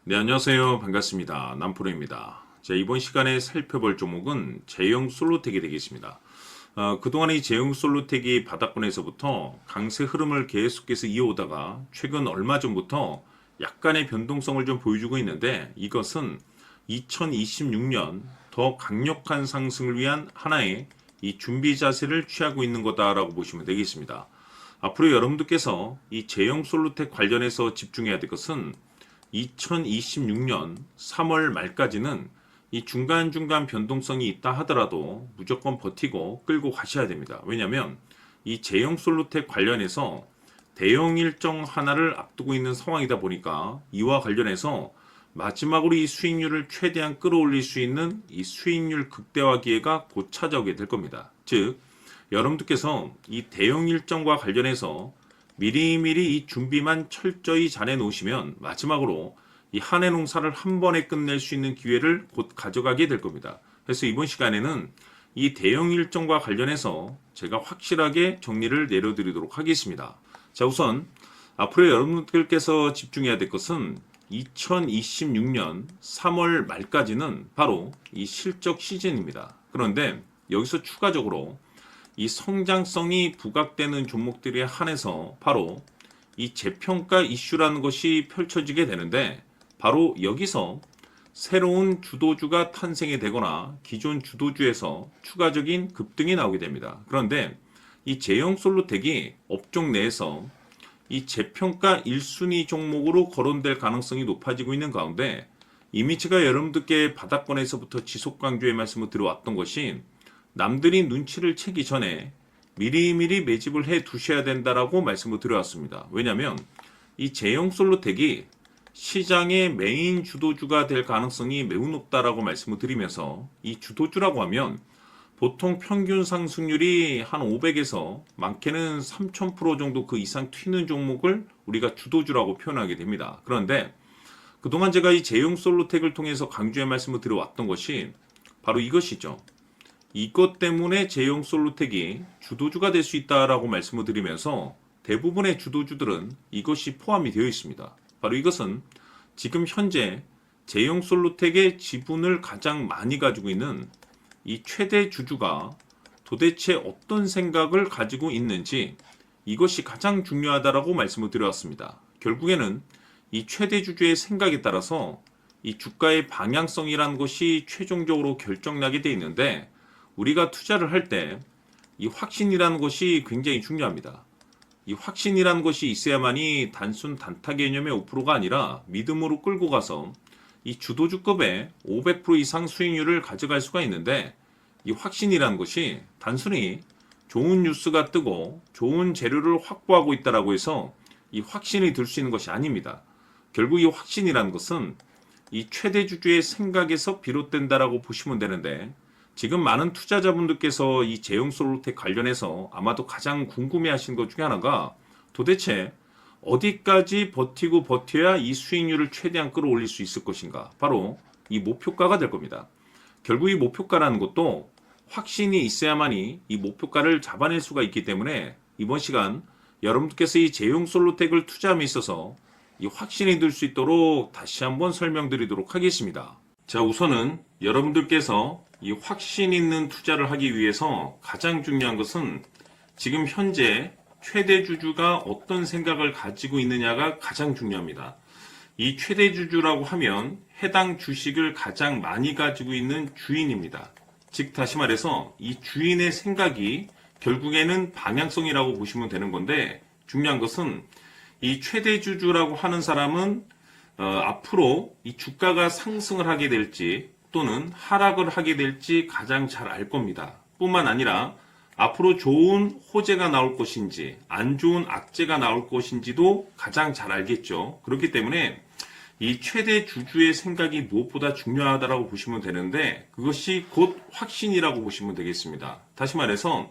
네, 안녕하세요. 반갑습니다. 남프로입니다. 자, 이번 시간에 살펴볼 종목은 제형 솔로텍이 되겠습니다. 그동안 이 제형 솔로텍이 바닥권에서부터 강세 흐름을 계속해서 이어오다가 최근 얼마 전부터 약간의 변동성을 좀 보여주고 있는데 이것은 2026년 더 강력한 상승을 위한 하나의 이 준비 자세를 취하고 있는 거다라고 보시면 되겠습니다. 앞으로 여러분들께서 이 제형 솔로텍 관련해서 집중해야 될 것은 2026년 3월 말까지는 이 중간중간 변동성이 있다 하더라도 무조건 버티고 끌고 가셔야 됩니다. 왜냐하면 이 제형 솔루텍 관련해서 대형 일정 하나를 앞두고 있는 상황이다 보니까 이와 관련해서 마지막으로 이 수익률을 최대한 끌어올릴 수 있는 이 수익률 극대화 기회가 곧 찾아오게 될 겁니다. 즉, 여러분들께서 이 대형 일정과 관련해서 미리미리 이 준비만 철저히 잘해 놓으시면 마지막으로 이 한 해 농사를 한 번에 끝낼 수 있는 기회를 곧 가져가게 될 겁니다. 그래서 이번 시간에는 이 대형 일정과 관련해서 제가 확실하게 정리를 내려드리도록 하겠습니다. 자, 우선 앞으로 여러분들께서 집중해야 될 것은 2026년 3월 말까지는 바로 이 실적 시즌입니다. 그런데 여기서 추가적으로 이 성장성이 부각되는 종목들에 한해서 바로 이 재평가 이슈라는 것이 펼쳐지게 되는데 바로 여기서 새로운 주도주가 탄생이 되거나 기존 주도주에서 추가적인 급등이 나오게 됩니다. 그런데 이 제형 솔루텍이 업종 내에서 이 재평가 1순위 종목으로 거론될 가능성이 높아지고 있는 가운데 이미 제가 여러분들께 바닥권에서부터 지속 강조의 말씀을 드려왔던 것이 남들이 눈치를 채기 전에 미리미리 매집을 해 두셔야 된다라고 말씀을 드려왔습니다. 왜냐하면 이 제형 솔루텍이 시장의 메인 주도주가 될 가능성이 매우 높다라고 말씀을 드리면서 이 주도주라고 하면 보통 평균 상승률이 한 500에서 많게는 3000% 정도 그 이상 튀는 종목을 우리가 주도주라고 표현하게 됩니다. 그런데 그동안 제가 이 제형 솔루텍을 통해서 강조의 말씀을 드려왔던 것이 바로 이것이죠. 이것 때문에 제형 솔루텍이 주도주가 될 수 있다라고 말씀을 드리면서 대부분의 주도주들은 이것이 포함이 되어 있습니다. 바로 이것은 지금 현재 제형 솔루텍의 지분을 가장 많이 가지고 있는 이 최대 주주가 도대체 어떤 생각을 가지고 있는지 이것이 가장 중요하다라고 말씀을 드려왔습니다. 결국에는 이 최대 주주의 생각에 따라서 이 주가의 방향성이라는 것이 최종적으로 결정나게 되어 있는데 우리가 투자를 할 때 이 확신이라는 것이 굉장히 중요합니다. 이 확신이라는 것이 있어야만이 단순 단타 개념의 5%가 아니라 믿음으로 끌고 가서 이 주도주급의 500% 이상 수익률을 가져갈 수가 있는데 이 확신이라는 것이 단순히 좋은 뉴스가 뜨고 좋은 재료를 확보하고 있다라고 해서 이 확신이 들 수 있는 것이 아닙니다. 결국 이 확신이라는 것은 이 최대 주주의 생각에서 비롯된다라고 보시면 되는데 지금 많은 투자자분들께서 이 제형 솔루텍 관련해서 아마도 가장 궁금해하신 것 중에 하나가 도대체 어디까지 버티고 버텨야 이 수익률을 최대한 끌어올릴 수 있을 것인가? 바로 이 목표가가 될 겁니다. 결국 이 목표가라는 것도 확신이 있어야만이 이 목표가를 잡아낼 수가 있기 때문에 이번 시간 여러분들께서 이 제형 솔루텍을 투자함에 있어서 이 확신이 들 수 있도록 다시 한번 설명드리도록 하겠습니다. 자, 우선은 여러분들께서 이 확신 있는 투자를 하기 위해서 가장 중요한 것은 지금 현재 최대 주주가 어떤 생각을 가지고 있느냐가 가장 중요합니다. 이 최대 주주라고 하면 해당 주식을 가장 많이 가지고 있는 주인입니다. 즉 다시 말해서 이 주인의 생각이 결국에는 방향성이라고 보시면 되는 건데 중요한 것은 이 최대 주주라고 하는 사람은 앞으로 이 주가가 상승을 하게 될지 또는 하락을 하게 될지 가장 잘 알 겁니다. 뿐만 아니라 앞으로 좋은 호재가 나올 것인지 안 좋은 악재가 나올 것인지도 가장 잘 알겠죠. 그렇기 때문에 이 최대 주주의 생각이 무엇보다 중요하다고 보시면 되는데 그것이 곧 확신이라고 보시면 되겠습니다. 다시 말해서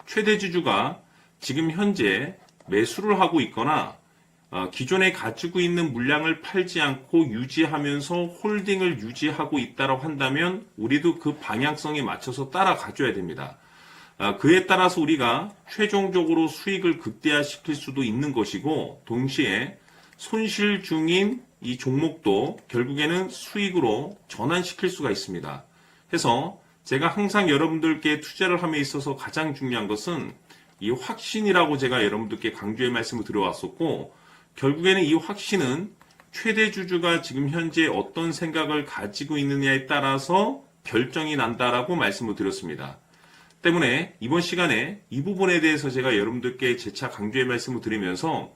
최대 주주가 지금 현재 매수를 하고 있거나 기존에 가지고 있는 물량을 팔지 않고 유지하면서 홀딩을 유지하고 있다고 한다면 우리도 그 방향성에 맞춰서 따라가줘야 됩니다. 그에 따라서 우리가 최종적으로 수익을 극대화시킬 수도 있는 것이고 동시에 손실 중인 이 종목도 결국에는 수익으로 전환시킬 수가 있습니다. 해서 제가 항상 여러분들께 투자를 함에 있어서 가장 중요한 것은 이 확신이라고 제가 여러분들께 강조의 말씀을 드려왔었고, 결국에는 이 확신은 최대 주주가 지금 현재 어떤 생각을 가지고 있느냐에 따라서 결정이 난다라고 말씀을 드렸습니다. 때문에 이번 시간에 이 부분에 대해서 제가 여러분들께 재차 강조의 말씀을 드리면서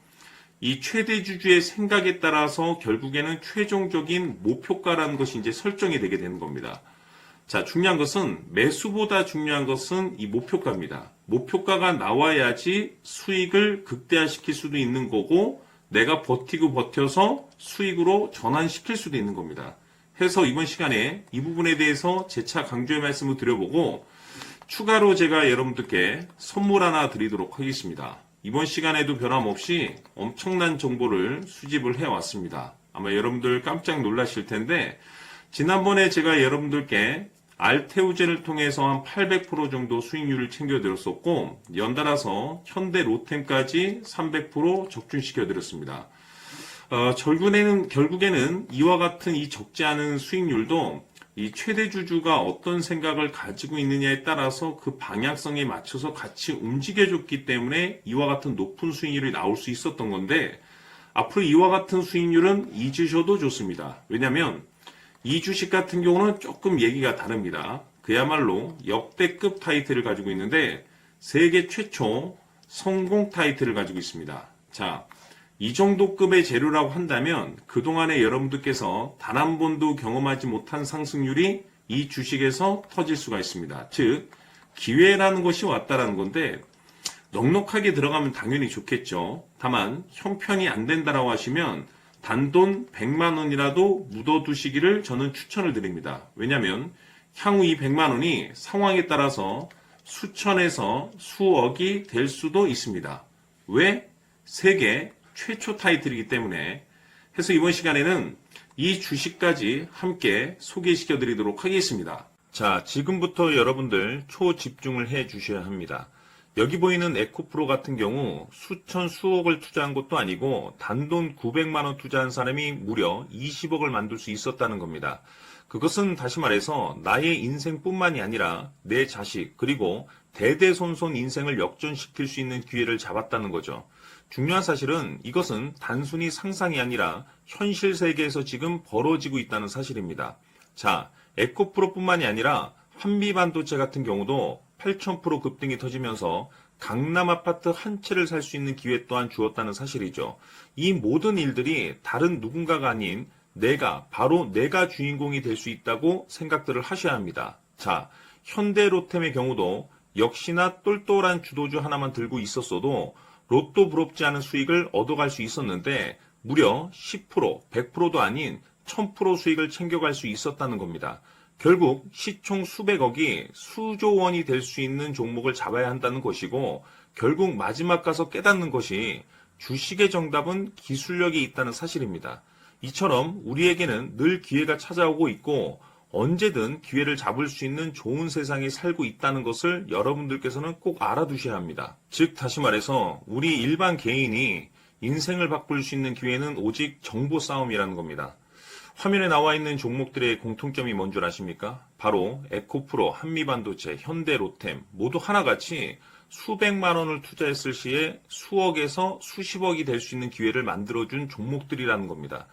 이 최대 주주의 생각에 따라서 결국에는 최종적인 목표가라는 것이 이제 설정이 되게 되는 겁니다. 자, 중요한 것은 매수보다 중요한 것은 이 목표가입니다. 목표가가 나와야지 수익을 극대화시킬 수도 있는 거고 내가 버티고 버텨서 수익으로 전환시킬 수도 있는 겁니다. 해서 이번 시간에 이 부분에 대해서 재차 강조의 말씀을 드려보고 추가로 제가 여러분들께 선물 하나 드리도록 하겠습니다. 이번 시간에도 변함없이 엄청난 정보를 수집을 해왔습니다. 아마 여러분들 깜짝 놀라실 텐데 지난번에 제가 여러분들께 알테우제를 통해서 한 800% 정도 수익률을 챙겨드렸었고 연달아서 현대 로템까지 300% 적중시켜드렸습니다. 결국에는 이와 같은 이 적지 않은 수익률도 이 최대 주주가 어떤 생각을 가지고 있느냐에 따라서 그 방향성에 맞춰서 같이 움직여줬기 때문에 이와 같은 높은 수익률이 나올 수 있었던 건데 앞으로 이와 같은 수익률은 잊으셔도 좋습니다. 왜냐하면 이 주식 같은 경우는 조금 얘기가 다릅니다. 그야말로 역대급 타이틀을 가지고 있는데 세계 최초 성공 타이틀을 가지고 있습니다. 자, 이 정도 급의 재료라고 한다면 그동안에 여러분들께서 단 한 번도 경험하지 못한 상승률이 이 주식에서 터질 수가 있습니다. 즉 기회라는 것이 왔다라는 건데 넉넉하게 들어가면 당연히 좋겠죠. 다만 형편이 안 된다라고 하시면 단돈 100만 원이라도 묻어두시기를 저는 추천을 드립니다. 왜냐하면 향후 이 100만 원이 상황에 따라서 수천에서 수억이 될 수도 있습니다. 왜? 세계 최초 타이틀이기 때문에. 해서 이번 시간에는 이 주식까지 함께 소개시켜 드리도록 하겠습니다. 자, 지금부터 여러분들 초집중을 해 주셔야 합니다. 여기 보이는 에코프로 같은 경우 수천 수억을 투자한 것도 아니고 단돈 900만 원 투자한 사람이 무려 20억을 만들 수 있었다는 겁니다. 그것은 다시 말해서 나의 인생뿐만이 아니라 내 자식 그리고 대대손손 인생을 역전시킬 수 있는 기회를 잡았다는 거죠. 중요한 사실은 이것은 단순히 상상이 아니라 현실 세계에서 지금 벌어지고 있다는 사실입니다. 자, 에코프로뿐만이 아니라 한미반도체 같은 경우도 8,000% 급등이 터지면서 강남 아파트 한 채를 살 수 있는 기회 또한 주었다는 사실이죠. 이 모든 일들이 다른 누군가가 아닌 바로 내가 주인공이 될 수 있다고 생각들을 하셔야 합니다. 자, 현대로템의 경우도 역시나 똘똘한 주도주 하나만 들고 있었어도 로또 부럽지 않은 수익을 얻어갈 수 있었는데 무려 10%, 100%도 아닌 1000% 수익을 챙겨갈 수 있었다는 겁니다. 결국 시총 수백억이 수조 원이 될 수 있는 종목을 잡아야 한다는 것이고 결국 마지막 가서 깨닫는 것이 주식의 정답은 기술력이 있다는 사실입니다. 이처럼 우리에게는 늘 기회가 찾아오고 있고 언제든 기회를 잡을 수 있는 좋은 세상에 살고 있다는 것을 여러분들께서는 꼭 알아두셔야 합니다. 즉 다시 말해서 우리 일반 개인이 인생을 바꿀 수 있는 기회는 오직 정보 싸움이라는 겁니다. 화면에 나와 있는 종목들의 공통점이 뭔 줄 아십니까? 바로 에코프로, 한미반도체, 현대로템 모두 하나같이 수백만 원을 투자했을 시에 수억에서 수십억이 될 수 있는 기회를 만들어준 종목들이라는 겁니다.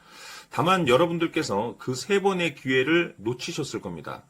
다만 여러분들께서 그 세 번의 기회를 놓치셨을 겁니다.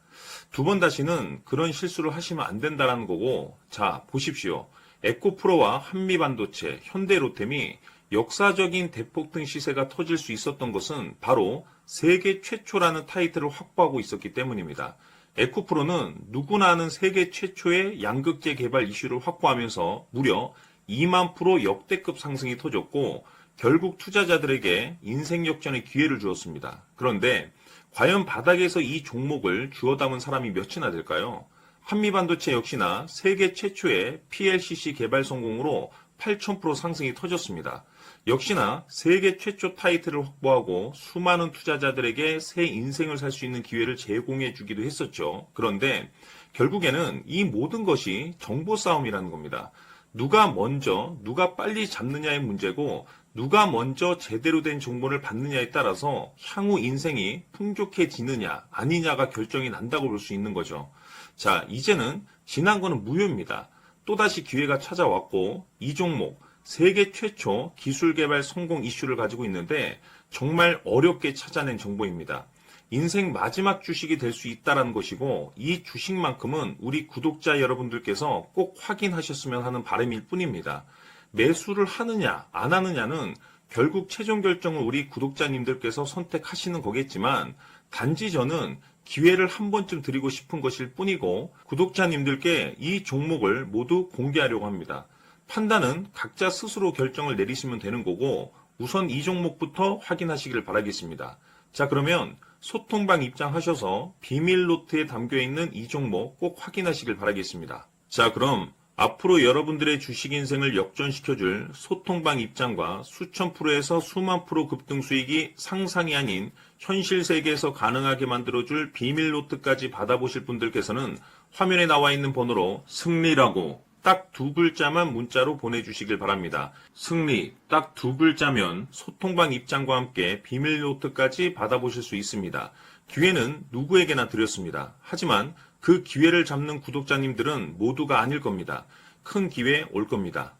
두 번 다시는 그런 실수를 하시면 안 된다는 거고, 자 보십시오. 에코프로와 한미반도체, 현대로템이 역사적인 대폭등 시세가 터질 수 있었던 것은 바로 세계 최초라는 타이틀을 확보하고 있었기 때문입니다. 에코프로는 누구나 아는 세계 최초의 양극재 개발 이슈를 확보하면서 무려 2만 % 역대급 상승이 터졌고 결국 투자자들에게 인생 역전의 기회를 주었습니다. 그런데 과연 바닥에서 이 종목을 주워 담은 사람이 몇이나 될까요? 한미반도체 역시나 세계 최초의 PLCC 개발 성공으로 8,000% 상승이 터졌습니다. 역시나 세계 최초 타이틀을 확보하고 수많은 투자자들에게 새 인생을 살 수 있는 기회를 제공해 주기도 했었죠. 그런데 결국에는 이 모든 것이 정보 싸움이라는 겁니다. 누가 먼저, 누가 빨리 잡느냐의 문제고 누가 먼저 제대로 된 정보를 받느냐에 따라서 향후 인생이 풍족해지느냐 아니냐가 결정이 난다고 볼 수 있는 거죠. 자, 이제는 지난 거는 무효입니다. 또다시 기회가 찾아왔고 이 종목 세계 최초 기술 개발 성공 이슈를 가지고 있는데 정말 어렵게 찾아낸 정보입니다. 인생 마지막 주식이 될 수 있다는 것이고 이 주식만큼은 우리 구독자 여러분들께서 꼭 확인하셨으면 하는 바람일 뿐입니다. 매수를 하느냐 안 하느냐는 결국 최종 결정을 우리 구독자님들께서 선택하시는 거겠지만 단지 저는 기회를 한 번쯤 드리고 싶은 것일 뿐이고 구독자님들께 이 종목을 모두 공개하려고 합니다. 판단은 각자 스스로 결정을 내리시면 되는 거고 우선 이 종목부터 확인하시길 바라겠습니다. 자, 그러면 소통방 입장하셔서 비밀 노트에 담겨있는 이 종목 꼭 확인하시길 바라겠습니다. 자, 그럼 앞으로 여러분들의 주식 인생을 역전시켜줄 소통방 입장과 수천 프로에서 수만 프로 급등 수익이 상상이 아닌 현실 세계에서 가능하게 만들어줄 비밀 노트까지 받아보실 분들께서는 화면에 나와 있는 번호로 승리라고 딱 두 글자만 문자로 보내주시길 바랍니다. 승리 딱 두 글자면 소통방 입장과 함께 비밀 노트까지 받아보실 수 있습니다. 기회는 누구에게나 드렸습니다. 하지만 그 기회를 잡는 구독자님들은 모두가 아닐 겁니다. 큰 기회 올 겁니다.